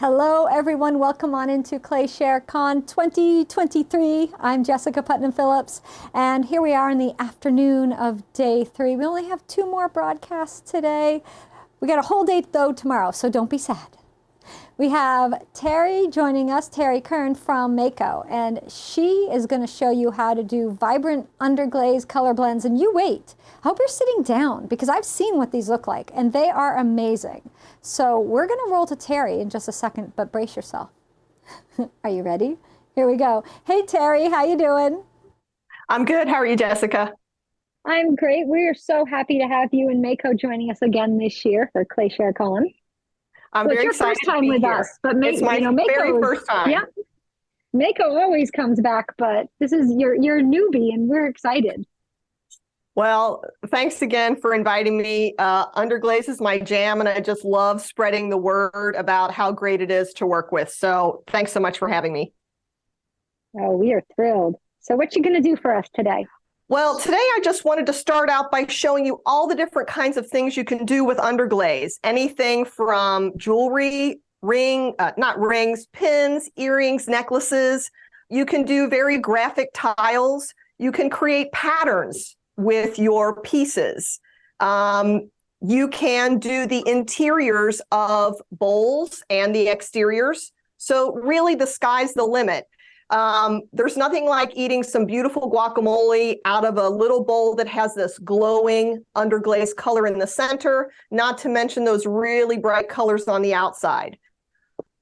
Hello, everyone. Welcome on into ClayShareCon 2023. I'm Jessica Putnam-Phillips, and here we are in the afternoon of day 3. We only have 2 more broadcasts today. We got a whole day, though, tomorrow, so don't be sad. We have Terry joining us, Terry Kern from Mako, and she is going to show you how to do vibrant underglaze color blends. And you wait. I hope you're sitting down because I've seen what these look like, and they are amazing. So we're going to roll to Terry in just a second, but brace yourself. Are you ready? Here we go. Hey, Terry, how you doing? I'm good. How are you, Jessica? I'm great. We are so happy to have you and Mako joining us again this year for ClayShareCon. I'm Well, it's very your excited first to time be with here. us, but It's my very first time. Yeah, Mako always comes back, but this is your newbie, and we're excited. Well, thanks again for inviting me. Underglaze is my jam, and I just love spreading the word about how great it is to work with. So thanks so much for having me. Oh, we are thrilled. So what you going to do for us today? Well, today I just wanted to start out by showing you all the different kinds of things you can do with underglaze. Anything from jewelry, not rings, pins, earrings, necklaces. You can do very graphic tiles. You can create patterns with your pieces. You can do the interiors of bowls and the exteriors. So really the sky's the limit. There's nothing like eating some beautiful guacamole out of a little bowl that has this glowing underglaze color in the center, not to mention those really bright colors on the outside.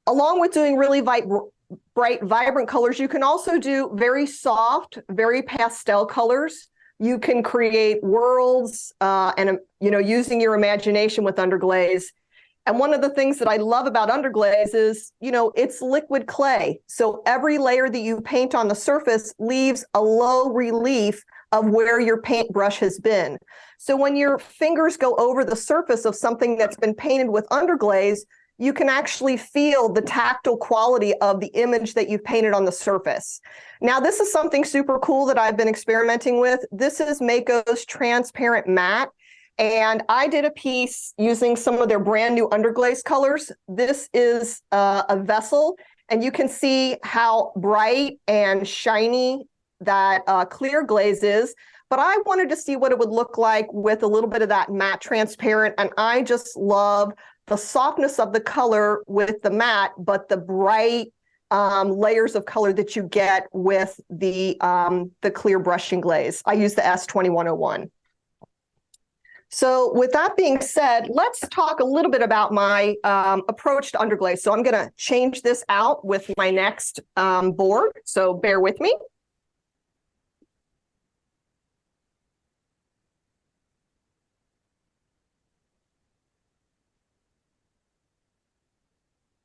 Along with doing really bright, vibrant colors, you can also do very soft, very pastel colors. You can create worlds using your imagination with underglaze. And one of the things that I love about underglaze is, it's liquid clay. So every layer that you paint on the surface leaves a low relief of where your paintbrush has been. So when your fingers go over the surface of something that's been painted with underglaze, you can actually feel the tactile quality of the image that you've painted on the surface. Now, this is something super cool that I've been experimenting with. This is Mako's transparent matte. And I did a piece using some of their brand new underglaze colors. This is a vessel, and you can see how bright and shiny that clear glaze is. But I wanted to see what it would look like with a little bit of that matte transparent. And I just love the softness of the color with the matte, but the bright layers of color that you get with the clear brushing glaze. I use the S2101. So with that being said, let's talk a little bit about my approach to underglaze. So I'm going to change this out with my next board. So bear with me.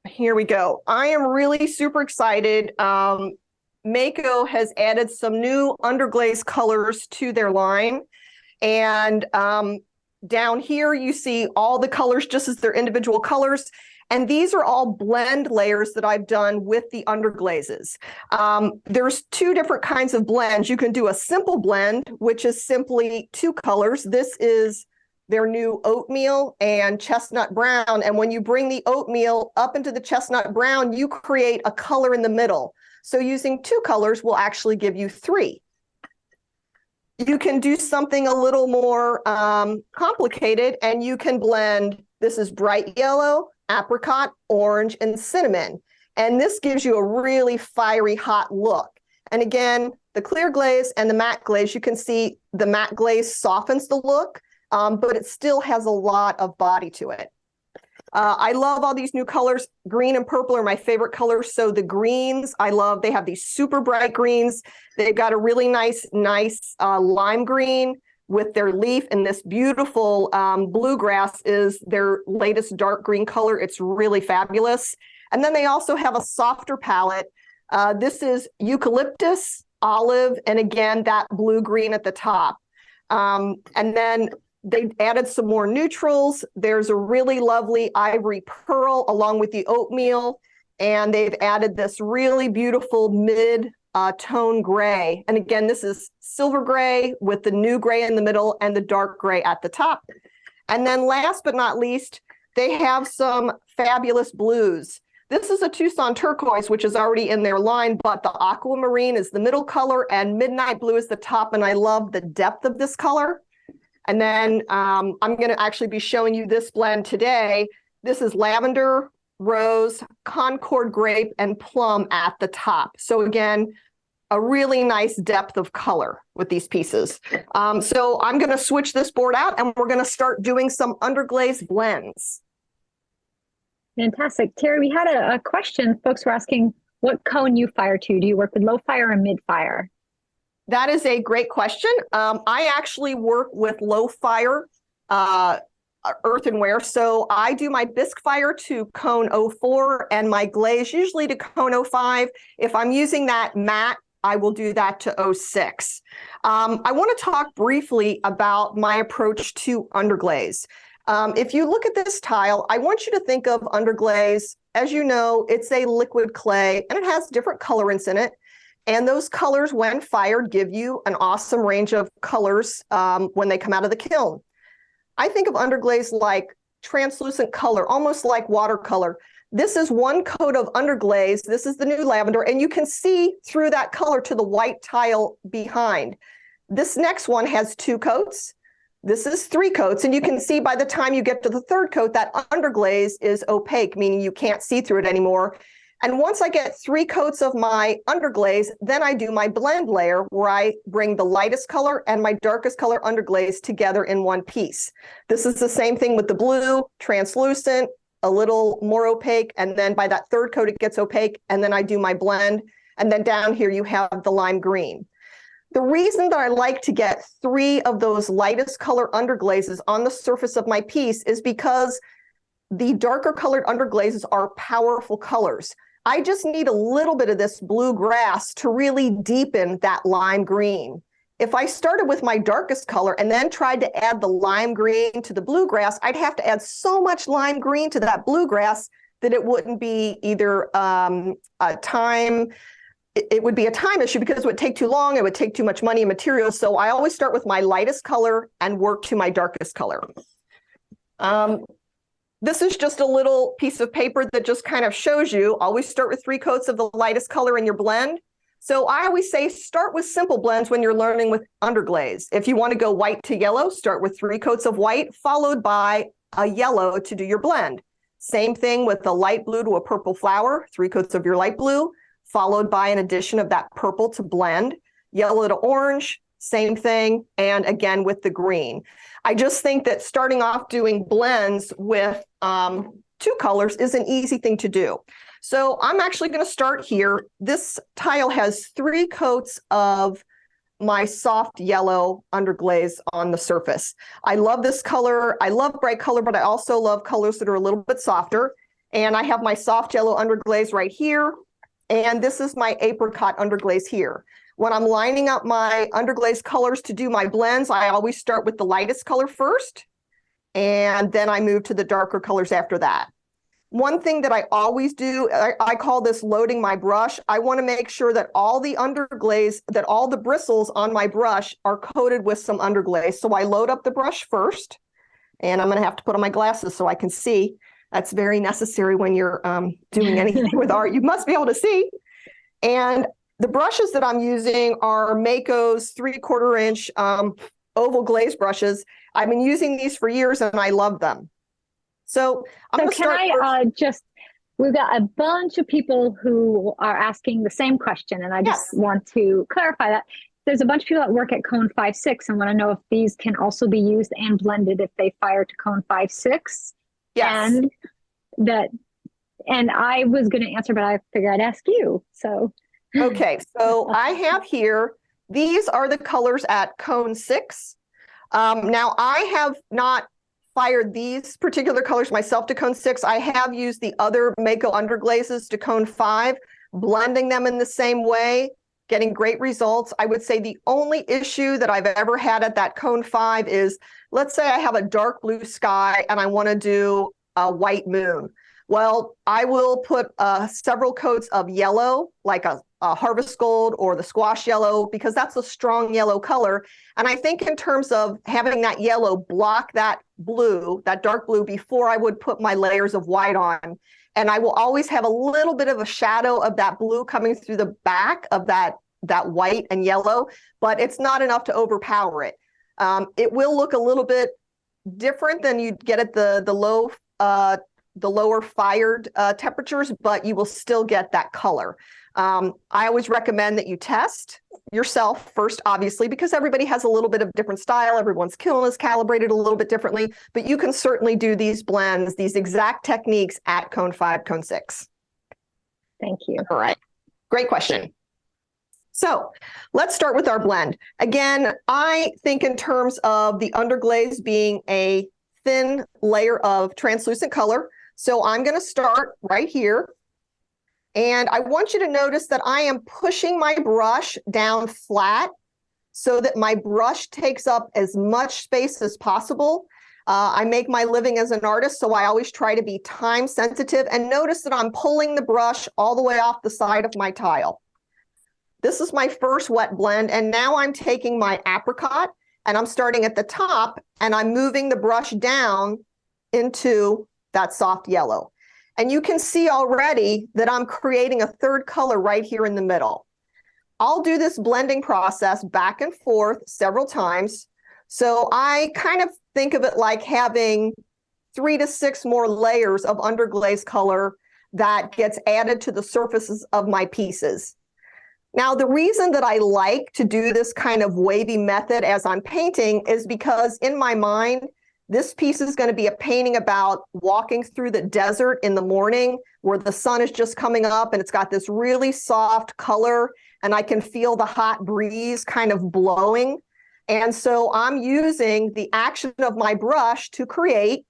Here we go. I am really super excited. Mako has added some new underglaze colors to their line. And down here, you see all the colors just as their individual colors. And these are all blend layers that I've done with the underglazes. There's 2 different kinds of blends. You can do a simple blend, which is simply 2 colors. This is their new oatmeal and chestnut brown. And when you bring the oatmeal up into the chestnut brown, you create a color in the middle. So using 2 colors will actually give you 3. You can do something a little more complicated, and you can blend, this is bright yellow, apricot, orange, and cinnamon. And this gives you a really fiery, hot look. And again, the clear glaze and the matte glaze, you can see the matte glaze softens the look, but it still has a lot of body to it. I love all these new colors. Green and purple are my favorite colors. So the greens, I love. They have these super bright greens. They've got a really nice lime green with their leaf. And this beautiful bluegrass is their latest dark green color. It's really fabulous. And then they also have a softer palette. This is eucalyptus, olive, and again, that blue-green at the top. And then they added some more neutrals. There's a really lovely ivory pearl along with the oatmeal. And they've added this really beautiful mid-tone gray. And again, this is silver gray with the new gray in the middle and the dark gray at the top. And then last but not least, they have some fabulous blues. This is a Tucson turquoise, which is already in their line, but the aquamarine is the middle color and midnight blue is the top. And I love the depth of this color. And then I'm going to actually be showing you this blend today. This is lavender, rose, Concord grape, and plum at the top. So again, a really nice depth of color with these pieces. So I'm going to switch this board out and we're going to start doing some Underglaze blends. Fantastic. Terry, we had a question. Folks were asking what cone you fire to. Do you work with low fire or mid fire? That is a great question. I actually work with low fire earthenware. So I do my bisque fire to cone 04 and my glaze usually to cone 05. If I'm using that matte, I will do that to 06. I want to talk briefly about my approach to Underglaze. If you look at this tile, I want you to think of Underglaze. As you know, it's a liquid clay and it has different colorants in it. And those colors, when fired, give you an awesome range of colors when they come out of the kiln. I think of Underglaze like translucent color, almost like watercolor. This is one coat of Underglaze. This is the new lavender, and you can see through that color to the white tile behind. This next one has 2 coats. This is 3 coats, and you can see by the time you get to the 3rd coat, that Underglaze is opaque, meaning you can't see through it anymore. And once I get 3 coats of my Underglaze, then I do my blend layer where I bring the lightest color and my darkest color Underglaze together in one piece. This is the same thing with the blue, translucent, a little more opaque, and then by that 3rd coat, it gets opaque, and then I do my blend. And then down here, you have the lime green. The reason that I like to get 3 of those lightest color underglazes on the surface of my piece is because the darker colored underglazes are powerful colors. I just need a little bit of this blue grass to really deepen that lime green. If I started with my darkest color and then tried to add the lime green to the bluegrass, I'd have to add so much lime green to that bluegrass that it wouldn't be either it would be a time issue because it would take too long, it would take too much money and material. So I always start with my lightest color and work to my darkest color. This is just a little piece of paper that just kind of shows you, always start with 3 coats of the lightest color in your blend. So I always say start with simple blends when you're learning with Underglaze. If you want to go white to yellow, start with 3 coats of white, followed by a yellow to do your blend. Same thing with the light blue to a purple flower, 3 coats of your light blue, followed by an addition of that purple to blend, yellow to orange, same thing, and again with the green. I just think that starting off doing blends with 2 colors is an easy thing to do. So I'm actually going to start here. This tile has 3 coats of my soft yellow Underglaze on the surface. I love this color. I love bright color, but I also love colors that are a little bit softer. And I have my soft yellow Underglaze right here. And this is my apricot Underglaze here. When I'm lining up my Underglaze colors to do my blends, I always start with the lightest color first, and then I move to the darker colors after that. One thing that I always do, I call this loading my brush. I want to make sure that all the Underglaze, that all the bristles on my brush are coated with some Underglaze. So I load up the brush first, and I'm going to have to put on my glasses so I can see. That's very necessary when you're doing anything with art. You must be able to see. And the brushes that I'm using are Mako's 3/4 inch oval glaze brushes. I've been using these for years and I love them. So we've got a bunch of people who are asking the same question, and I just want to clarify that. There's a bunch of people that work at cone 5/6 and want to know if these can also be used and blended if they fire to cone 5/6. Yes. And I was going to answer, but I figured I'd ask you. So. Okay, so I have here, these are the colors at cone 6. Now I have not fired these particular colors myself to cone 6. I have used the other Mako Underglazes to cone 5, blending them in the same way, getting great results. I would say the only issue that I've ever had at that cone 5 is, let's say I have a dark blue sky and I want to do a white moon. Well, I will put several coats of yellow, like a harvest gold or the squash yellow, because that's a strong yellow color. And I think in terms of having that yellow block that blue, that dark blue, before I would put my layers of white on. And I will always have a little bit of a shadow of that blue coming through the back of that white and yellow, but it's not enough to overpower it. It will look a little bit different than you'd get at the lower fired temperatures, but you will still get that color. I always recommend that you test yourself first, obviously, because everybody has a little bit of different style. Everyone's kiln is calibrated a little bit differently, but you can certainly do these blends, these exact techniques at Cone 5, Cone 6. Thank you. All right. Great question. So let's start with our blend. Again, I think in terms of the underglaze being a thin layer of translucent color. So I'm going to start right here. And I want you to notice that I am pushing my brush down flat so that my brush takes up as much space as possible. I make my living as an artist, so I always try to be time sensitive. And notice that I'm pulling the brush all the way off the side of my tile. This is my first wet blend, and now I'm taking my apricot, and I'm starting at the top, and I'm moving the brush down into that soft yellow. And you can see already that I'm creating a third color right here in the middle. I'll do this blending process back and forth several times. So I kind of think of it like having 3 to 6 more layers of underglaze color that gets added to the surfaces of my pieces. Now, the reason that I like to do this kind of wavy method as I'm painting is because in my mind, this piece is going to be a painting about walking through the desert in the morning where the sun is just coming up and it's got this really soft color and I can feel the hot breeze kind of blowing. And so I'm using the action of my brush to create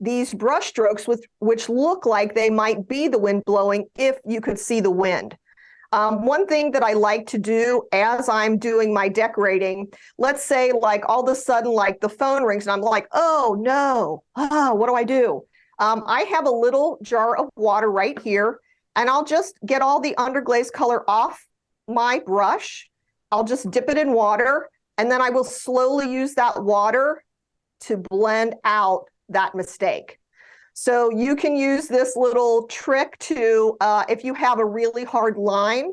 these brush strokes which look like they might be the wind blowing if you could see the wind. One thing that I like to do as I'm doing my decorating, let's say like all of a sudden like the phone rings and I'm like, oh no, what do I do? I have a little jar of water right here and I'll just get all the underglaze color off my brush. I'll just dip it in water and then I will slowly use that water to blend out that mistake. So you can use this little trick to, if you have a really hard line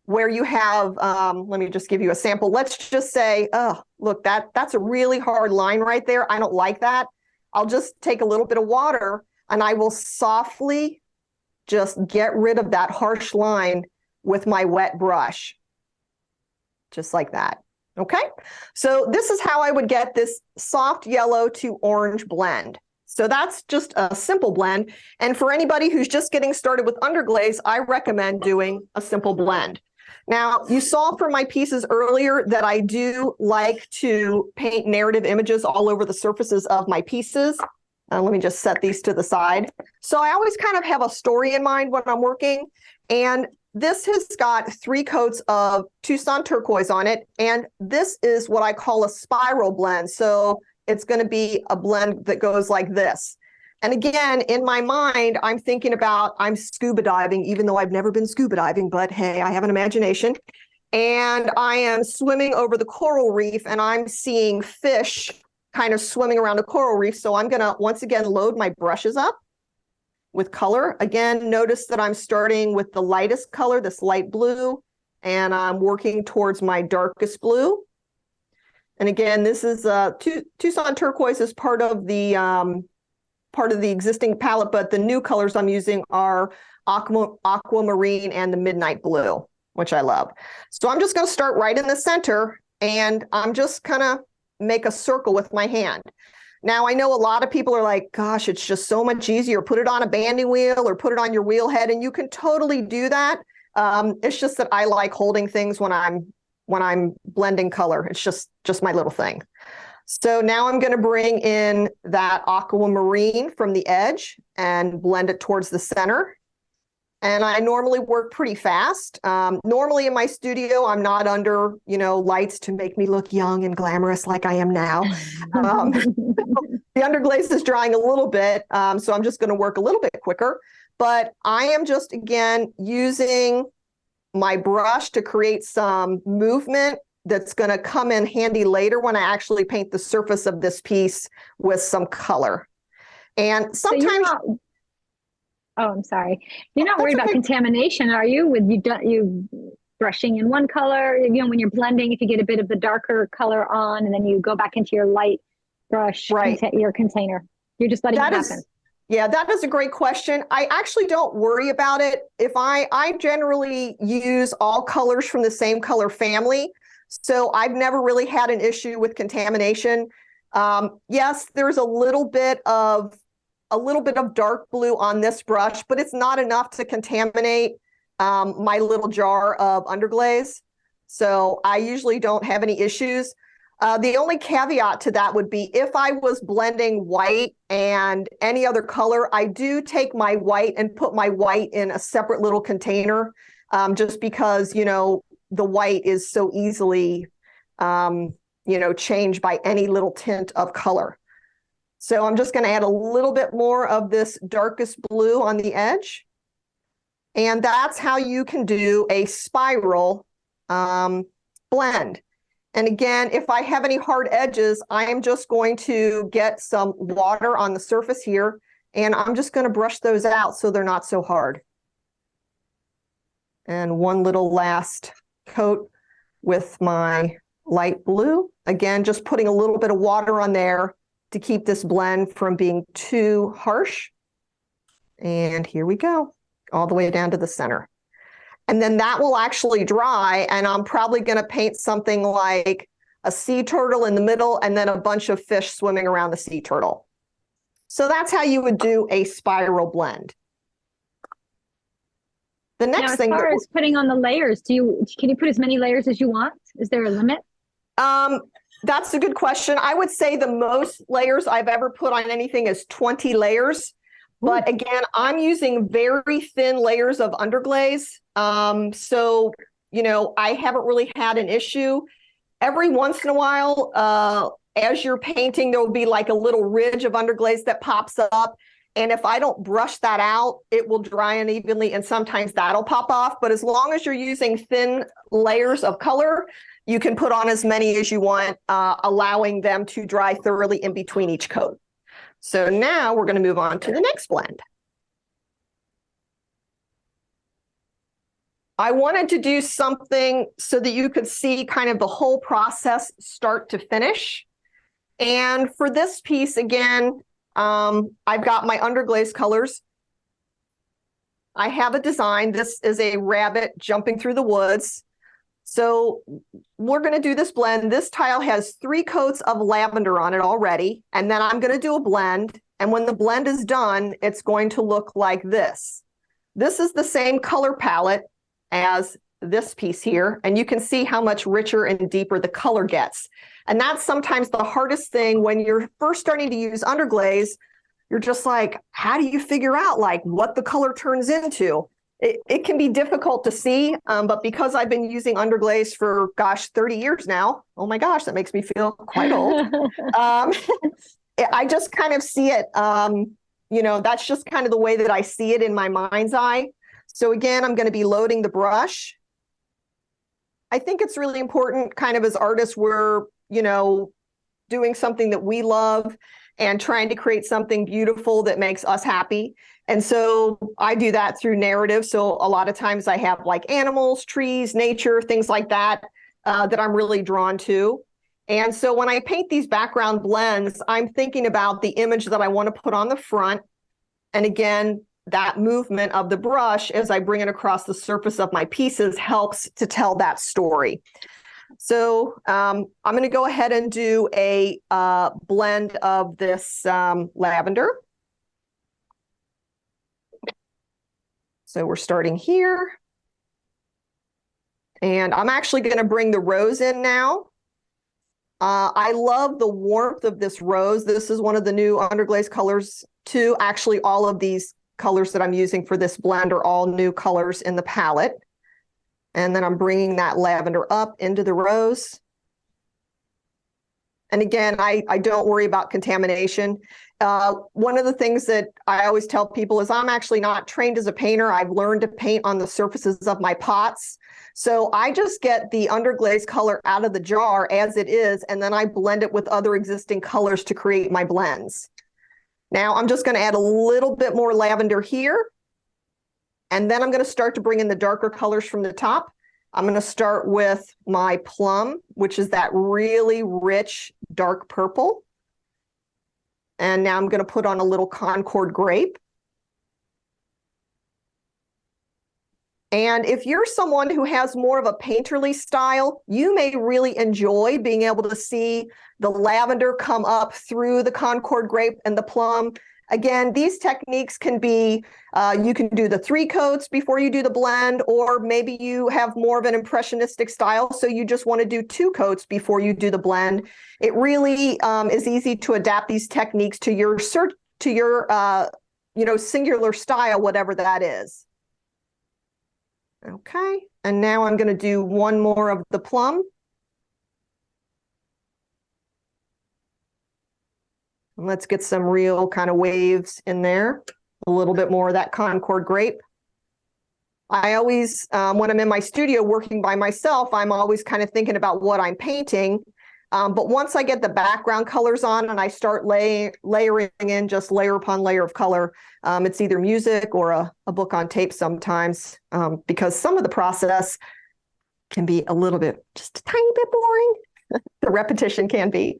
where you have, let me just give you a sample. Let's just say, oh, look, that's a really hard line right there. I don't like that. I'll just take a little bit of water and I will softly just get rid of that harsh line with my wet brush. Just like that. Okay. So this is how I would get this soft yellow to orange blend. So that's just a simple blend. And for anybody who's just getting started with underglaze, I recommend doing a simple blend. Now, you saw from my pieces earlier that I do like to paint narrative images all over the surfaces of my pieces. Let me just set these to the side. So I always kind of have a story in mind when I'm working. And this has got 3 coats of Tucson turquoise on it. And this is what I call a spiral blend. So it's going to be a blend that goes like this. And again, in my mind, I'm thinking about I'm scuba diving, even though I've never been scuba diving, but hey, I have an imagination. And I am swimming over the coral reef and I'm seeing fish kind of swimming around a coral reef. So I'm going to, once again, load my brushes up with color. Again, notice that I'm starting with the lightest color, this light blue, and I'm working towards my darkest blue. And again, this is Tucson turquoise is part of the existing palette, but the new colors I'm using are aquamarine and the midnight blue, which I love. So I'm just going to start right in the center, and I'm just kind of make a circle with my hand. Now, I know a lot of people are like, gosh, it's just so much easier. Put it on a banding wheel or put it on your wheel head, and you can totally do that. It's just that I like holding things when I'm blending color. It's just my little thing. So now I'm going to bring in that aquamarine from the edge and blend it towards the center. And I normally work pretty fast. Normally in my studio, I'm not under, lights to make me look young and glamorous like I am now. The underglaze is drying a little bit, so I'm just going to work a little bit quicker. But I am just, again, using my brush to create some movement that's going to come in handy later when I actually paint the surface of this piece with some color. And sometimes... Oh, I'm sorry. You're not That's worried about okay. contamination, are you? With you brushing in one color, when you're blending, if you get a bit of the darker color on, and then you go back into your light brush, Right. your container, you're just letting That it happen. is, yeah, that is a great question. I actually don't worry about it. If I generally use all colors from the same color family, so I've never really had an issue with contamination. Yes, there's a little bit of dark blue on this brush, but it's not enough to contaminate my little jar of Underglaze. So I usually don't have any issues. The only caveat to that would be if I was blending white and any other color, I do take my white and put my white in a separate little container, just because, the white is so easily, changed by any little tint of color. So I'm just going to add a little bit more of this darkest blue on the edge. And that's how you can do a spiral blend. And again, if I have any hard edges, I am just going to get some water on the surface here, and I'm just going to brush those out so they're not so hard. And one little last coat with my light blue. Again, just putting a little bit of water on there to keep this blend from being too harsh. And here we go, all the way down to the center. And then that will actually dry, and I'm probably going to paint something like a sea turtle in the middle and then a bunch of fish swimming around the sea turtle. So that's how you would do a spiral blend. The next now, as thing far as putting on the layers, can you put as many layers as you want? Is there a limit? That's a good question. I would say the most layers I've ever put on anything is 20 layers. But again, I'm using very thin layers of Underglaze. So, I haven't really had an issue. Every once in a while, as you're painting, there will be like a little ridge of Underglaze that pops up. And if I don't brush that out, it will dry unevenly, and sometimes that'll pop off. But as long as you're using thin layers of color, you can put on as many as you want, allowing them to dry thoroughly in between each coat. So now we're going to move on to the next blend. I wanted to do something so that you could see kind of the whole process start to finish. And for this piece, again, I've got my Underglaze colors. I have a design. This is a rabbit jumping through the woods. So we're going to do this blend. This tile has 3 coats of lavender on it already. And then I'm going to do a blend. And when the blend is done, it's going to look like this. This is the same color palette as this piece here. And you can see how much richer and deeper the color gets. And that's sometimes the hardest thing when you're first starting to use Underglaze. You're just like, how do you figure out like what the color turns into? It can be difficult to see, but because I've been using Underglaze for, 30 years now, oh my gosh, that makes me feel quite old. I just kind of see it, that's just kind of the way that I see it in my mind's eye. So again, I'm going to be loading the brush. I think it's really important kind of as artists, we're, doing something that we love and trying to create something beautiful that makes us happy. And so I do that through narrative. So a lot of times I have like animals, trees, nature, things like that, that I'm really drawn to. And so when I paint these background blends, I'm thinking about the image that I want to put on the front. And again, that movement of the brush as I bring it across the surface of my pieces helps to tell that story. So I'm going to go ahead and do a blend of this lavender. So we're starting here. And I'm actually going to bring the rose in now. I love the warmth of this rose. This is one of the new Underglaze colors too. Actually, all of these colors that I'm using for this blend are all new colors in the palette. And then I'm bringing that lavender up into the rose. And again, I don't worry about contamination. One of the things that I always tell people is I'm actually not trained as a painter. I've learned to paint on the surfaces of my pots. So I just get the Underglaze color out of the jar as it is, and then I blend it with other existing colors to create my blends. Now I'm just going to add a little bit more lavender here. And then I'm going to start to bring in the darker colors from the top. I'm going to start with my plum, which is that really rich dark purple. And now I'm going to put on a little Concord grape. And if you're someone who has more of a painterly style, you may really enjoy being able to see the lavender come up through the Concord grape and the plum. Again, these techniques can be, you can do the 3 coats before you do the blend, or maybe you have more of an impressionistic style, so you just want to do 2 coats before you do the blend. It really is easy to adapt these techniques to your singular style, whatever that is. Okay, and now I'm going to do one more of the plum. And let's get some real kind of waves in there. A little bit more of that Concord grape. I always, when I'm in my studio working by myself, I'm always kind of thinking about what I'm painting. But once I get the background colors on and I start layering in just layer upon layer of color, it's either music or a book on tape sometimes, because some of the process can be a little bit, just a tiny bit boring. The repetition can be.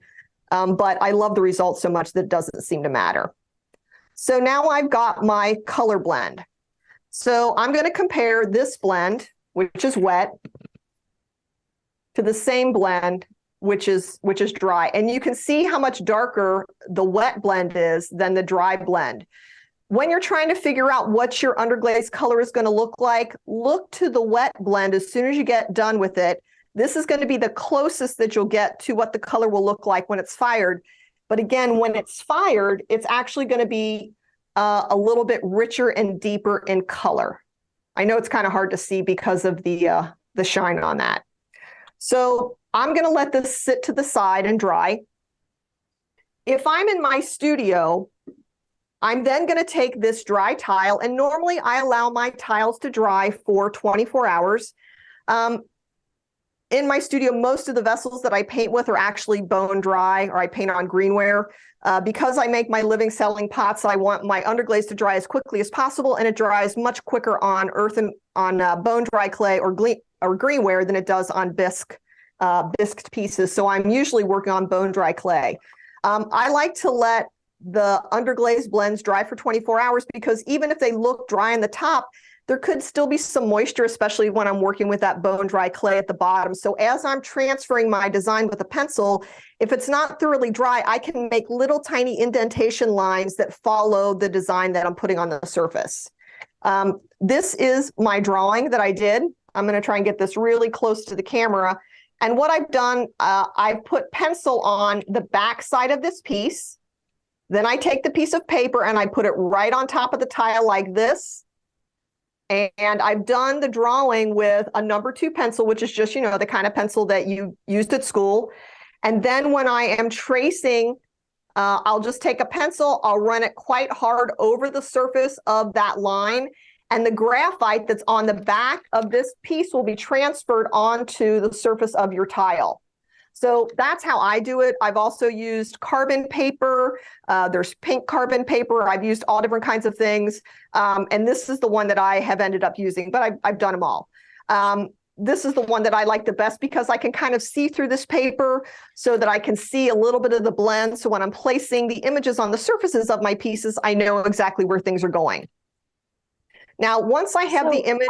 But I love the results so much that it doesn't seem to matter. So now I've got my color blend. So I'm going to compare this blend, which is wet, to the same blend, which is dry. And you can see how much darker the wet blend is than the dry blend. When you're trying to figure out what your underglaze color is going to look like, look to the wet blend as soon as you get done with it. This is going to be the closest that you'll get to what the color will look like when it's fired. But again, when it's fired, it's actually going to be a little bit richer and deeper in color. I know it's kind of hard to see because of the shine on that. So I'm going to let this sit to the side and dry. If I'm in my studio, I'm then going to take this dry tile, and normally I allow my tiles to dry for 24 hours. In my studio, most of the vessels that I paint with are actually bone dry, or I paint on greenware. Because I make my living selling pots, I want my underglaze to dry as quickly as possible, and it dries much quicker on earth and on bone dry clay or greenware than it does on bisqued pieces. So I'm usually working on bone dry clay. I like to let the underglaze blends dry for 24 hours because even if they look dry on the top, there could still be some moisture, especially when I'm working with that bone dry clay at the bottom. So as I'm transferring my design with a pencil, if it's not thoroughly dry, I can make little tiny indentation lines that follow the design that I'm putting on the surface. This is my drawing that I did. I'm going to try and get this really close to the camera. And what I've done, I've put pencil on the back side of this piece. Then I take the piece of paper and I put it right on top of the tile like this. And I've done the drawing with a number 2 pencil, which is just, the kind of pencil that you used at school. And then when I am tracing, I'll just take a pencil, I'll run it quite hard over the surface of that line. And the graphite that's on the back of this piece will be transferred onto the surface of your tile. So that's how I do it. I've also used carbon paper. There's pink carbon paper. I've used all different kinds of things. And this is the one that I have ended up using, but I've done them all. This is the one that I like the best because I can kind of see through this paper so that I can see a little bit of the blend. So when I'm placing the images on the surfaces of my pieces, I know exactly where things are going. Now, once I have the image...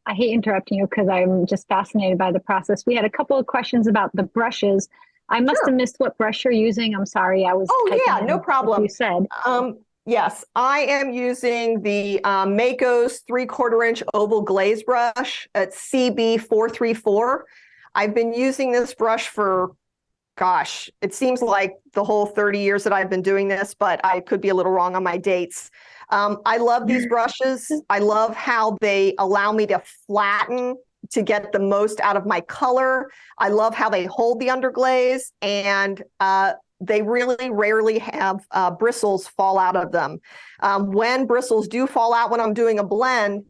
I hate interrupting you because I'm just fascinated by the process. We had a couple of questions about the brushes. I must have missed what brush you're using. I'm sorry. I was no problem. You said. Yes, I am using the Mako's 3/4 inch oval glaze brush at CB434. I've been using this brush for, gosh, it seems like the whole 30 years that I've been doing this, but I could be a little wrong on my dates. I love these brushes. I love how they allow me to flatten to get the most out of my color. I love how they hold the underglaze, and they really rarely have bristles fall out of them. When bristles do fall out when I'm doing a blend,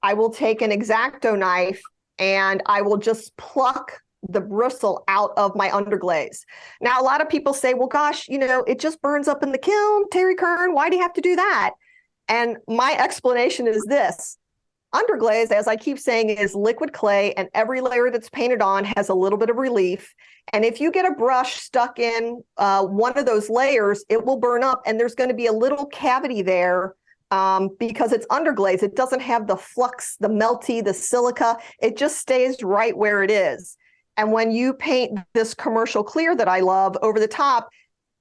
I will take an X-Acto knife and I will just pluck the bristle out of my underglaze. Now, a lot of people say, well, gosh, it just burns up in the kiln. Terry Kern, why do you have to do that? And my explanation is this. Underglaze, as I keep saying, is liquid clay, and every layer that's painted on has a little bit of relief. And if you get a brush stuck in one of those layers, it will burn up, and there's going to be a little cavity there because it's underglaze. It doesn't have the flux, the melty, the silica. It just stays right where it is. And when you paint this commercial clear that I love over the top,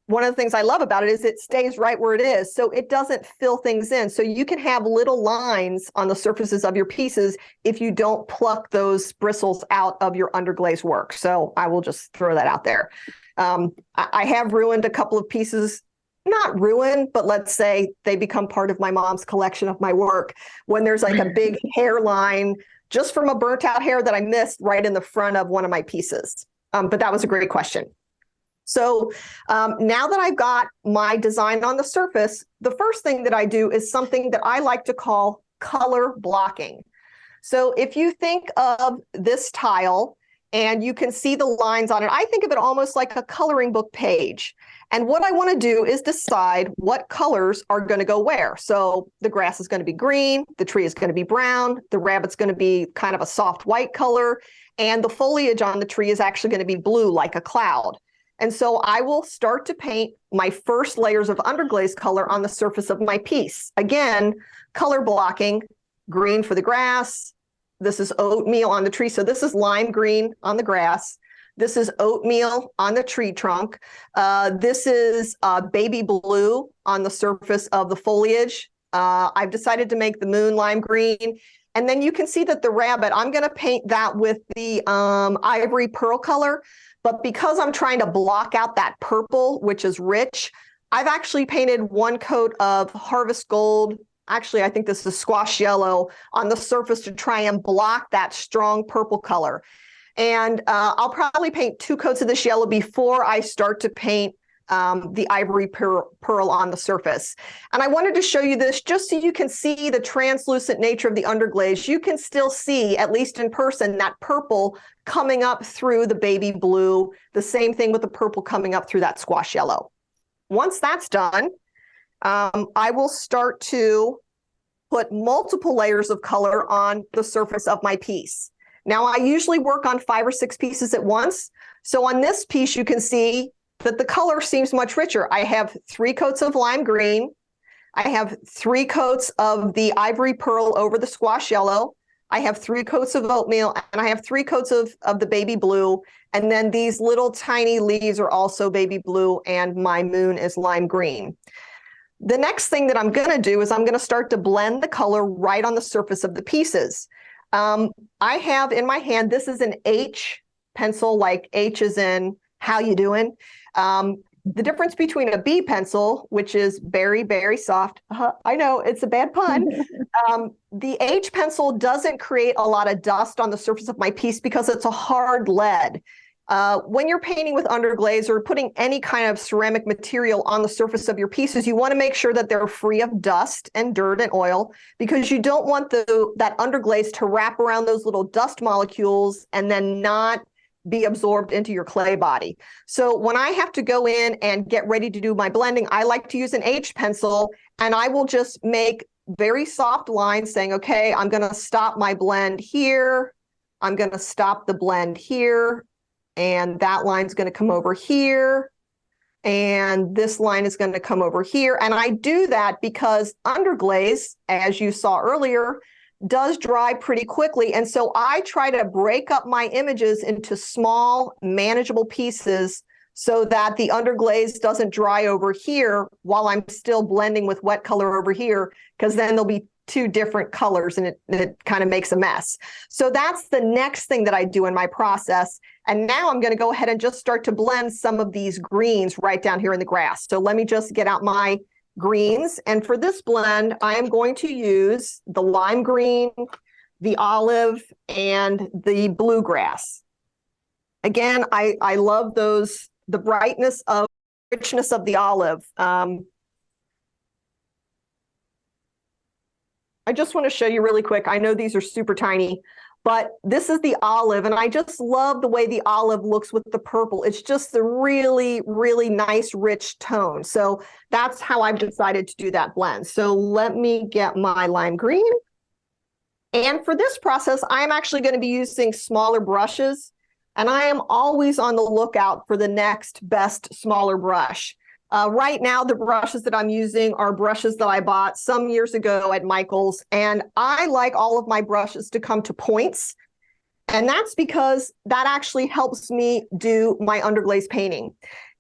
one of the things I love about it is it stays right where it is. So it doesn't fill things in. So you can have little lines on the surfaces of your pieces if you don't pluck those bristles out of your underglaze work. So I will just throw that out there. I have ruined a couple of pieces, not ruined, but let's say they become part of my mom's collection of my work when there's like a big hairline just from a burnt out hair that I missed right in the front of one of my pieces. But that was a great question. So now that I've got my design on the surface, the first thing that I do is something that I like to call color blocking. So if you think of this tile and you can see the lines on it, I think of it almost like a coloring book page. And what I want to do is decide what colors are going to go where. So the grass is going to be green, the tree is going to be brown, the rabbit's going to be kind of a soft white color, and the foliage on the tree is actually going to be blue like a cloud. And so I will start to paint my first layers of underglaze color on the surface of my piece. Again, color blocking, green for the grass. This is oatmeal on the tree. So this is lime green on the grass. This is oatmeal on the tree trunk. This is baby blue on the surface of the foliage. I've decided to make the moon lime green. And then you can see that the rabbit, I'm going to paint that with the ivory pearl color. But because I'm trying to block out that purple, which is rich, I've actually painted one coat of harvest gold. Actually, I think this is squash yellow on the surface to try and block that strong purple color. And I'll probably paint 2 coats of this yellow before I start to paint the ivory pearl on the surface. And I wanted to show you this just so you can see the translucent nature of the underglaze. You can still see, at least in person, that purple coming up through the baby blue, the same thing with the purple coming up through that squash yellow. Once that's done, I will start to put multiple layers of color on the surface of my piece. Now, I usually work on 5 or 6 pieces at once. So on this piece, you can see that the color seems much richer. I have 3 coats of lime green. I have 3 coats of the ivory pearl over the squash yellow. I have 3 coats of oatmeal, and I have 3 coats of the baby blue. And then these little tiny leaves are also baby blue, and my moon is lime green. The next thing that I'm going to do is I'm going to start to blend the color right on the surface of the pieces. I have in my hand, this is an H pencil, like H is in how you doing. The difference between a B pencil, which is very, very soft, I know it's a bad pun, the H pencil doesn't create a lot of dust on the surface of my piece because it's a hard lead. When you're painting with underglaze or putting any kind of ceramic material on the surface of your pieces, you want to make sure that they're free of dust and dirt and oil, because you don't want that underglaze to wrap around those little dust molecules and then not be absorbed into your clay body. So when I have to go in and get ready to do my blending, I like to use an H pencil, and I will just make very soft lines saying, okay, I'm going to stop my blend here. I'm going to stop the blend here. And that line's going to come over here. And this line is going to come over here. And I do that because underglaze, as you saw earlier, does dry pretty quickly. And so I try to break up my images into small, manageable pieces so that the underglaze doesn't dry over here while I'm still blending with wet color over here, because then there'll be 2 different colors and it kind of makes a mess. So that's the next thing that I do in my process. And now I'm going to go ahead and just start to blend some of these greens right down here in the grass. So let me just get out my greens. And for this blend, I am going to use the lime green, the olive, and the bluegrass. Again, I love those, the brightness of richness of the olive. I just want to show you really quick. I know these are super tiny, But this is the olive, and I just love the way the olive looks with the purple. It's just a really, really nice, rich tone. So that's how I've decided to do that blend. So let me get my lime green. And for this process, I'm actually going to be using smaller brushes, and I am always on the lookout for the next best smaller brush. Right now, the brushes that I'm using are brushes that I bought some years ago at Michael's, and I like all of my brushes to come to points, and that's because that actually helps me do my underglaze painting.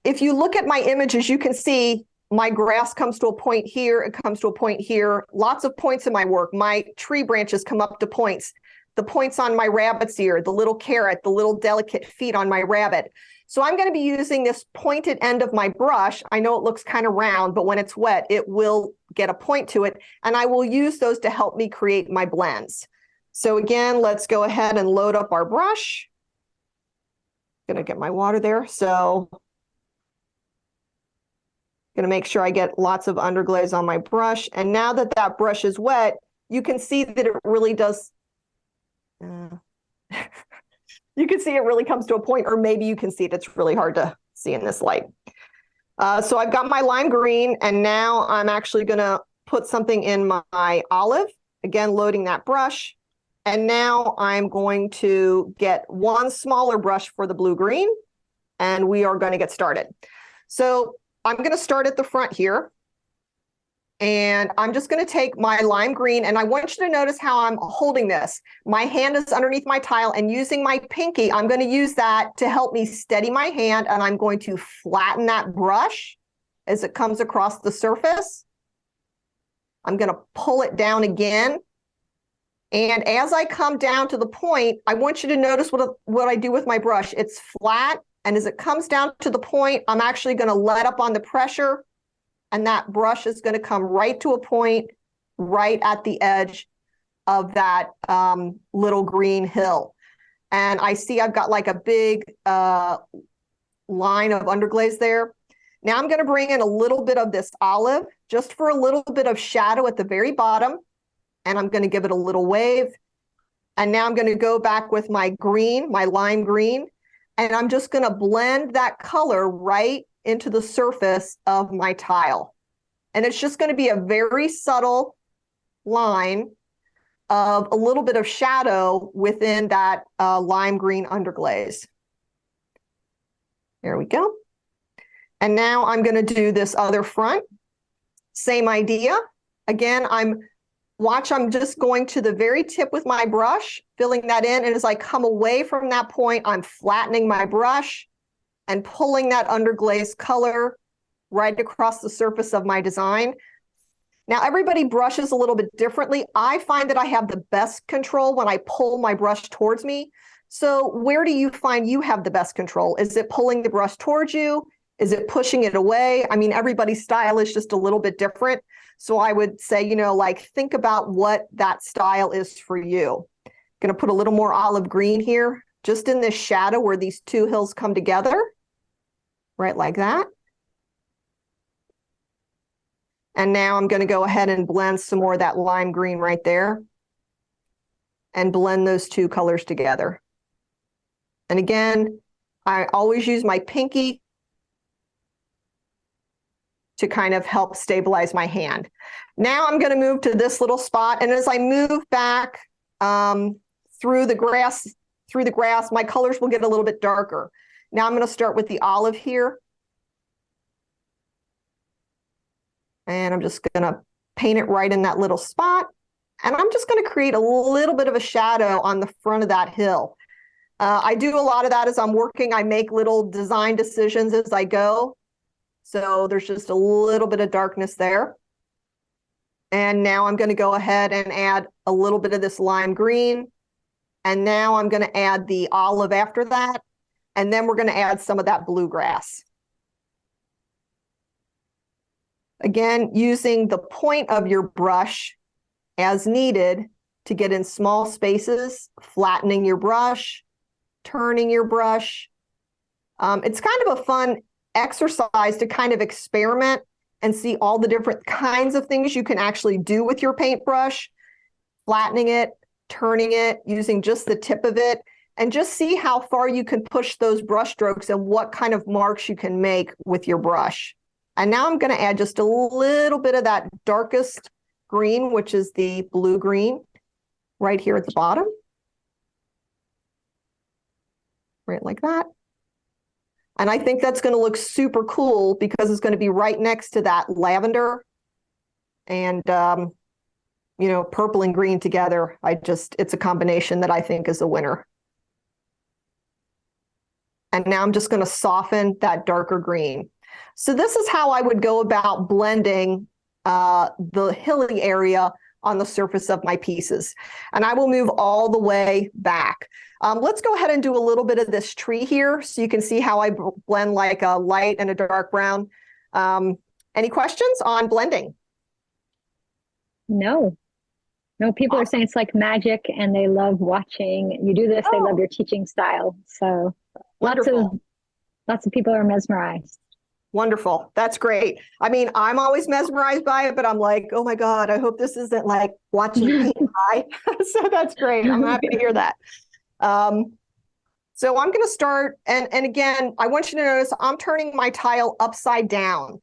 If you look at my images, you can see my grass comes to a point here, it comes to a point here, lots of points in my work. My tree branches come up to points. The points on my rabbit's ear, the little carrot, the little delicate feet on my rabbit. So I'm going to be using this pointed end of my brush. I know it looks kind of round, but when it's wet, it will get a point to it. And I will use those to help me create my blends. So again, let's go ahead and load up our brush. Going to get my water there. So going to make sure I get lots of underglaze on my brush. And now that that brush is wet, you can see that it really does. You can see it really comes to a point, or maybe you can see it. It's really hard to see in this light. So I've got my lime green, and now I'm actually going to put something in my olive. Again, loading that brush. And now I'm going to get one smaller brush for the blue-green, and we are going to get started. So I'm going to start at the front here. And I'm just going to take my lime green, and I want you to notice how I'm holding this. My hand is underneath my tile, and using my pinky, I'm going to use that to help me steady my hand, and I'm going to flatten that brush as it comes across the surface. I'm going to pull it down again. And as I come down to the point, I want you to notice what I do with my brush. It's flat, and as it comes down to the point, I'm actually going to let up on the pressure, and that brush is going to come right to a point right at the edge of that little green hill. And I see I've got like a big line of underglaze there. Now I'm going to bring in a little bit of this olive just for a little bit of shadow at the very bottom. And I'm going to give it a little wave. And now I'm going to go back with my green, my lime green. And I'm just going to blend that color right into the surface of my tile. And it's just going to be a very subtle line of a little bit of shadow within that lime green underglaze. There we go. And now I'm going to do this other front. Same idea. Again, I'm just going to the very tip with my brush, filling that in. And as I come away from that point, I'm flattening my brush and pulling that underglaze color right across the surface of my design. Now, everybody brushes a little bit differently. I find that I have the best control when I pull my brush towards me. So where do you find you have the best control? Is it pulling the brush towards you? Is it pushing it away? I mean, everybody's style is just a little bit different. So I would say, think about what that style is for you. Going to put a little more olive green here, just in this shadow where these two hills come together, right like that. And now I'm going to go ahead and blend some more of that lime green right there and blend those two colors together. And again, I always use my pinky to kind of help stabilize my hand. Now I'm going to move to this little spot. And as I move back through the grass, my colors will get a little bit darker. Now I'm going to start with the olive here. And I'm just going to paint it right in that little spot. And I'm just going to create a little bit of a shadow on the front of that hill. I do a lot of that as I'm working. I make little design decisions as I go. So there's just a little bit of darkness there. And now I'm going to go ahead and add a little bit of this lime green. And now I'm going to add the olive after that. And then we're going to add some of that bluegrass. Again, using the point of your brush as needed to get in small spaces, flattening your brush, turning your brush. It's kind of a fun exercise to kind of experiment and see all the different kinds of things you can actually do with your paintbrush, flattening it, turning it, using just the tip of it, and just see how far you can push those brush strokes and what kind of marks you can make with your brush. And now I'm going to add just a little bit of that darkest green, which is the blue green, right here at the bottom. Right like that. And I think that's going to look super cool because it's going to be right next to that lavender and, you know, purple and green together. It's a combination that I think is a winner. And now I'm just going to soften that darker green. So this is how I would go about blending the hilly area on the surface of my pieces. And I will move all the way back. Let's go ahead and do a little bit of this tree here so you can see how I blend like a light and a dark brown. Any questions on blending? No. No, people are saying it's like magic and they love watching you do this. They love your teaching style. So wonderful. Lots of people are mesmerized. Wonderful. That's great. I mean, I'm always mesmerized by it, but I'm like, oh my God, I hope this isn't like watching paint dry. So that's great. I'm happy to hear that. So I'm going to start, and again, I want you to notice I'm turning my tile upside down.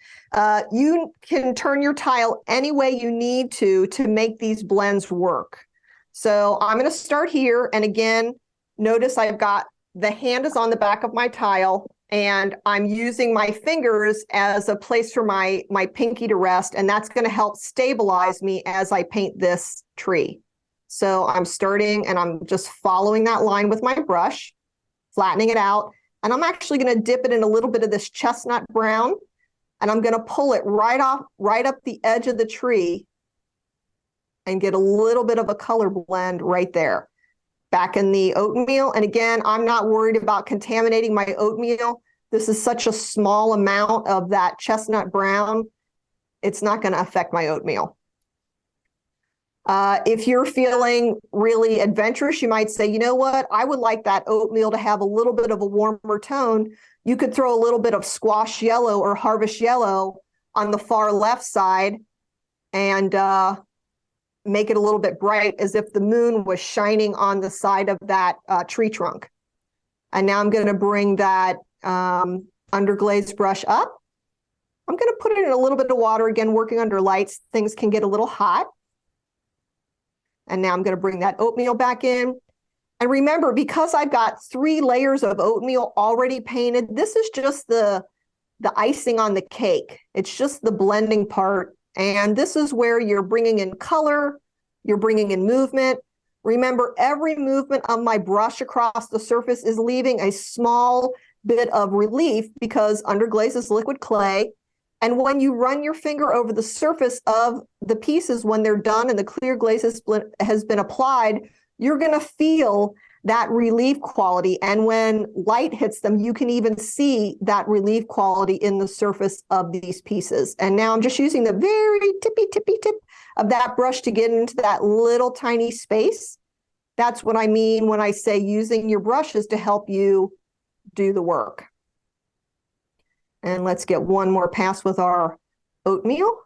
You can turn your tile any way you need to make these blends work. So I'm going to start here, and again, notice I've got the hand is on the back of my tile, and I'm using my fingers as a place for my pinky to rest, and that's going to help stabilize me as I paint this tree. So I'm starting, and I'm just following that line with my brush, flattening it out, and I'm actually going to dip it in a little bit of this chestnut brown, and I'm going to pull it right up the edge of the tree and get a little bit of a color blend right there. Back in the oatmeal, and again, I'm not worried about contaminating my oatmeal. This is such a small amount of that chestnut brown, it's not going to affect my oatmeal. If you're feeling really adventurous, you might say, you know what, I would like that oatmeal to have a little bit of a warmer tone. You could throw a little bit of squash yellow or harvest yellow on the far left side and make it a little bit bright as if the moon was shining on the side of that tree trunk. And now I'm going to bring that underglaze brush up. I'm going to put it in a little bit of water, again, working under lights. Things can get a little hot. And now I'm going to bring that oatmeal back in. And remember, because I've got 3 layers of oatmeal already painted, this is just the icing on the cake. It's just the blending part. And this is where you're bringing in color, you're bringing in movement. Remember, every movement of my brush across the surface is leaving a small bit of relief because underglaze is liquid clay. And when you run your finger over the surface of the pieces, when they're done and the clear glaze has been applied, you're going to feel that relief quality. And when light hits them, you can even see that relief quality in the surface of these pieces. And now I'm just using the very tippy tip of that brush to get into that little tiny space. That's what I mean when I say using your brushes to help you do the work. And let's get one more pass with our oatmeal.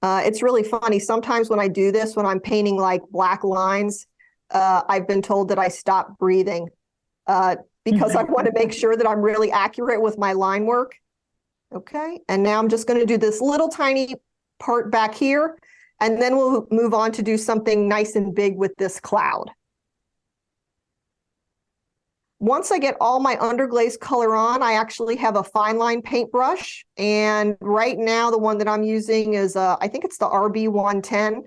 It's really funny. Sometimes when I do this, when I'm painting like black lines, I've been told that I stop breathing because I want to make sure that I'm really accurate with my line work. Okay, and now I'm just going to do this little tiny part back here, and then we'll move on to do something nice and big with this cloud. Once I get all my underglaze color on, I actually have a fine line paintbrush. And right now, the one that I'm using is, I think it's the RB110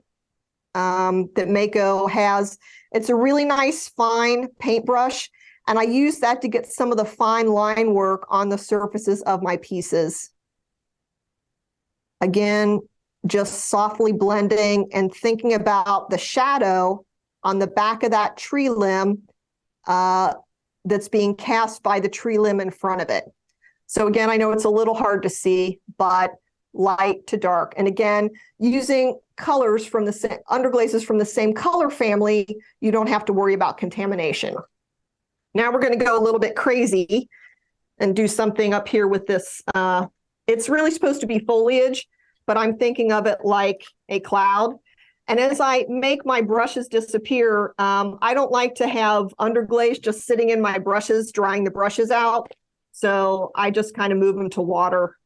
that Mako has. It's a really nice fine paintbrush. And I use that to get some of the fine line work on the surfaces of my pieces. Again, just softly blending and thinking about the shadow on the back of that tree limb that's being cast by the tree limb in front of it. So again, I know it's a little hard to see, but light to dark. And again, using colors from the same, underglazes from the same color family, you don't have to worry about contamination. Now we're going to go a little bit crazy and do something up here with this. It's really supposed to be foliage, but I'm thinking of it like a cloud. And as I make my brushes disappear, I don't like to have underglaze just sitting in my brushes, drying the brushes out. So I just kind of move them to water.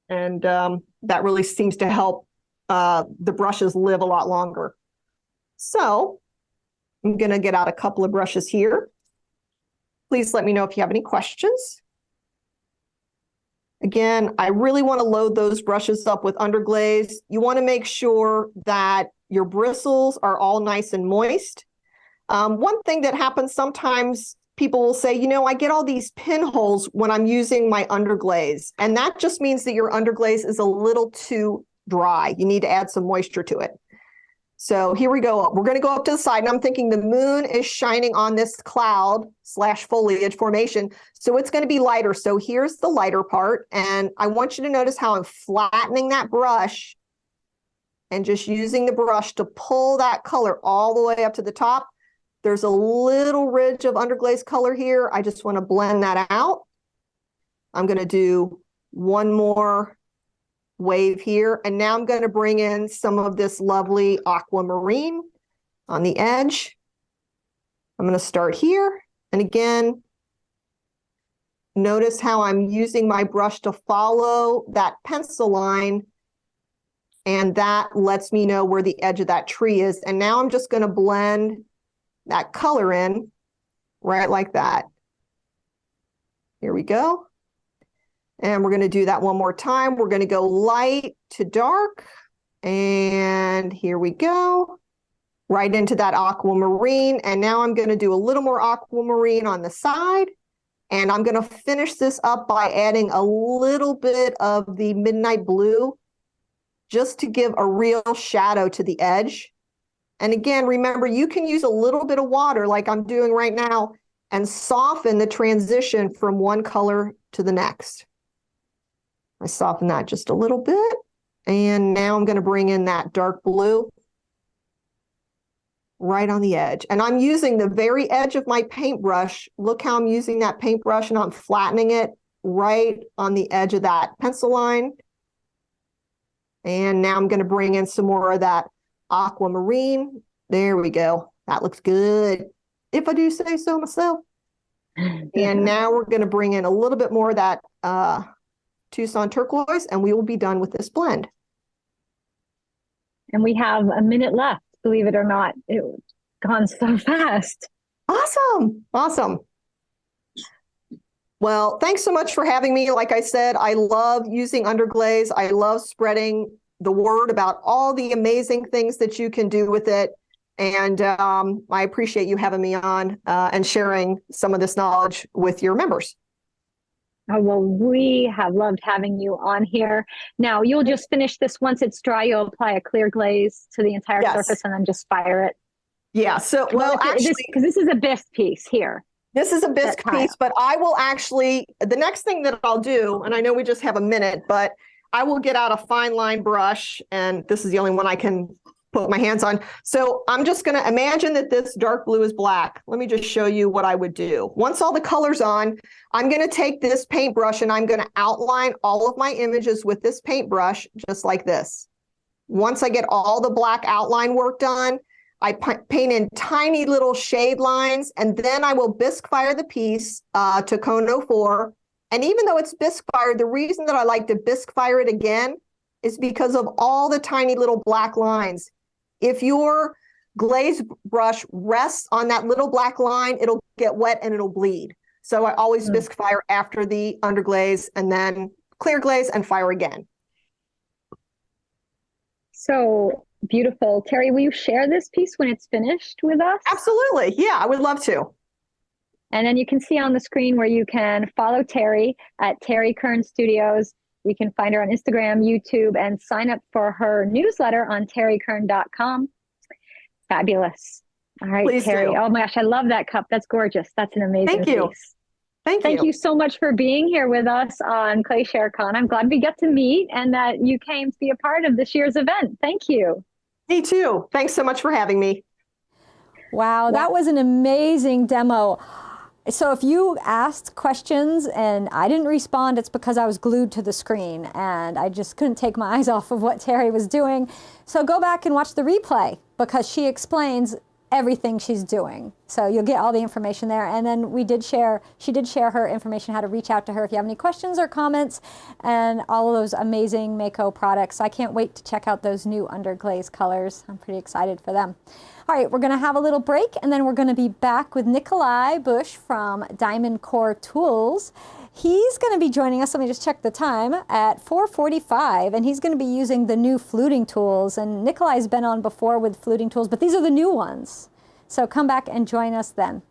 And that really seems to help the brushes live a lot longer. So I'm going to get out a couple of brushes here. Please let me know if you have any questions. Again, I really want to load those brushes up with underglaze. You want to make sure that your bristles are all nice and moist. One thing that happens sometimes, people will say, you know, I get all these pinholes when I'm using my underglaze. And that just means that your underglaze is a little too dry. You need to add some moisture to it. So here we go. We're going to go up to the side, and I'm thinking the moon is shining on this cloud / foliage formation. So it's going to be lighter. So here's the lighter part. And I want you to notice how I'm flattening that brush and just using the brush to pull that color all the way up to the top. There's a little ridge of underglaze color here. I just want to blend that out. I'm going to do one more wave here. And now I'm going to bring in some of this lovely aquamarine on the edge. I'm going to start here. And again, notice how I'm using my brush to follow that pencil line. And that lets me know where the edge of that tree is. And now I'm just going to blend that color in right like that. Here we go. And we're going to do that one more time. We're going to go light to dark. And here we go. Right into that aquamarine. And now I'm going to do a little more aquamarine on the side. And I'm going to finish this up by adding a little bit of the midnight blue just to give a real shadow to the edge. And again, remember, you can use a little bit of water like I'm doing right now and soften the transition from one color to the next. I soften that just a little bit. And now I'm going to bring in that dark blue right on the edge. And I'm using the very edge of my paintbrush. Look how I'm using that paintbrush and I'm flattening it right on the edge of that pencil line. And now I'm going to bring in some more of that aquamarine. There we go. That looks good, if I do say so myself. And now we're going to bring in a little bit more of that Tucson turquoise, and we will be done with this blend. And we have a minute left, believe it or not. It's gone so fast. Awesome. Awesome. Well, thanks so much for having me. Like I said, I love using underglaze. I love spreading the word about all the amazing things that you can do with it. And I appreciate you having me on and sharing some of this knowledge with your members. Oh, well, we have loved having you on here. Now, you'll just finish this once it's dry. You'll apply a clear glaze to the entire surface and then just fire it. Yeah. So, well, actually, because this is a bisque piece here. This is a bisque piece, but I will actually, the next thing that I'll do, and I know we just have a minute, but I will get out a fine line brush, and this is the only one I can put my hands on. So I'm just going to imagine that this dark blue is black. Let me just show you what I would do. Once all the color's on, I'm going to take this paintbrush and I'm going to outline all of my images with this paintbrush, just like this. Once I get all the black outline work done, I paint in tiny little shade lines, and then I will bisque fire the piece to cone 04. And even though it's bisque fired, the reason that I like to bisque fire it again is because of all the tiny little black lines. If your glaze brush rests on that little black line, it'll get wet and it'll bleed. So I always bisque fire after the underglaze and then clear glaze and fire again. So beautiful. Terry, will you share this piece when it's finished with us? Absolutely. Yeah, I would love to. And then you can see on the screen where you can follow Terry at Terry Kern Studios. You can find her on Instagram, YouTube, and sign up for her newsletter on terrykern.com. Fabulous. All right, Please Terry. do. Oh my gosh, I love that cup. That's gorgeous. That's an amazing piece. Thank you so much for being here with us on ClayShareCon. I'm glad we got to meet and that you came to be a part of this year's event. Thank you. Me too. Thanks so much for having me. Wow, that was an amazing demo. So if you asked questions and I didn't respond, it's because I was glued to the screen and I just couldn't take my eyes off of what Terry was doing. So go back and watch the replay because she explains everything she's doing. So you'll get all the information there. And then she did share her information, how to reach out to her if you have any questions or comments, and all of those amazing Mako products. I can't wait to check out those new Underglaze colors. I'm pretty excited for them. All right, we're going to have a little break, and then we're going to be back with Nikolai Bush from Diamond Core Tools. He's going to be joining us, let me just check the time, at 4:45, and he's going to be using the new fluting tools. And Nikolai's been on before with fluting tools, but these are the new ones. So come back and join us then.